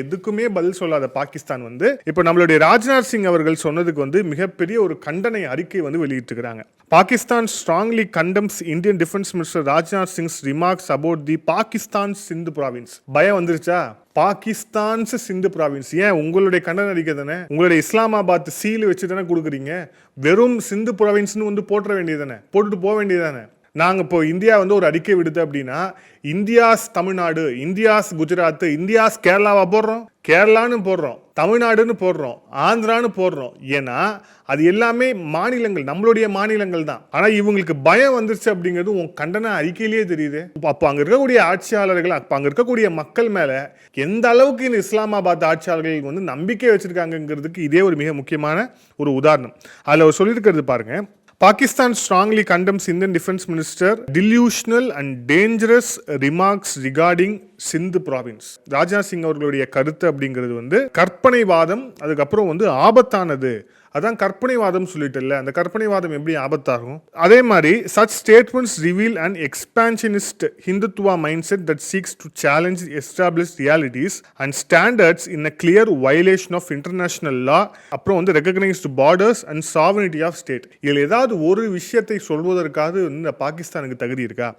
எதுக்குமே பதில் சொல்லாத பாகிஸ்தான் இப்போ நம்மளுடைய ராஜ்நாத் சிங் அவர்கள் சொன்னதுக்கு மிகப்பெரிய ஒரு கண்டனை அறிக்கை வெளியிட்டிருக்கிறாங்க. Pakistan strongly condemns Indian Defense Minister Rajnath Singh's remarks about the Pakistan Sindh province. பயம் வந்துருச்சா? பாகிஸ்தான் சிந்து ப்ராவின்ஸ் ஏன் உங்களுடைய கண்டன அறிக்கை தானே, உங்களுடைய இஸ்லாமாபாத் சீல் வச்சு தானே கொடுக்குறீங்க. வெறும் சிந்து ப்ராவின்ஸ்னு போட்டுற வேண்டியதானே, போட்டுட்டு போக வேண்டியதானே. நாங்கள் இப்போ இந்தியா ஒரு அறிக்கை விடுது அப்படின்னா India's Tamil Nadu, India's Gujarat, India's கேரளாவா போடுறோம், கேரளான்னு போடுறோம், தமிழ்நாடுன்னு போடுறோம், ஆந்திரான்னு போடுறோம். ஏன்னா அது எல்லாமே மாநிலங்கள், நம்மளுடைய மாநிலங்கள் தான். ஆனால் இவங்களுக்கு பயம் வந்துருச்சு அப்படிங்கிறது உன் கண்டன அறிக்கையிலேயே தெரியுது. அப்போ அங்கே இருக்கக்கூடிய ஆட்சியாளர்கள், அப்போ அங்கே இருக்கக்கூடிய மக்கள் மேலே எந்த அளவுக்கு இந்த இஸ்லாமாபாத் ஆட்சியாளர்கள் நம்பிக்கை வச்சிருக்காங்கிறதுக்கு இதே ஒரு மிக முக்கியமான ஒரு உதாரணம். அதில் சொல்லியிருக்கிறது பாருங்க. Pakistan strongly condemns Indian Defense Minister delusional and dangerous remarks regarding Sindh province. Rajnath Singh அவர்களுடைய கருத்து அப்படிங்கிறது கற்பனைவாதம், அதுக்கப்புறம் ஆபத்தானது. அதான் கற்பனைவாதம் சொல்லிட்டு அந்த கற்பனைவாதம் எப்படி ஆபத்தாகும்? அதே மாதிரி such statements reveal an expansionist Hindutva mindset that seeks to challenge established realities and standards in a clear violation of international law. அப்புறம் recognized borders and sovereignty of state. இதில் ஏதாவது ஒரு விஷயத்தை சொல்வதற்காக பாகிஸ்தானுக்கு தகுதி இருக்கா?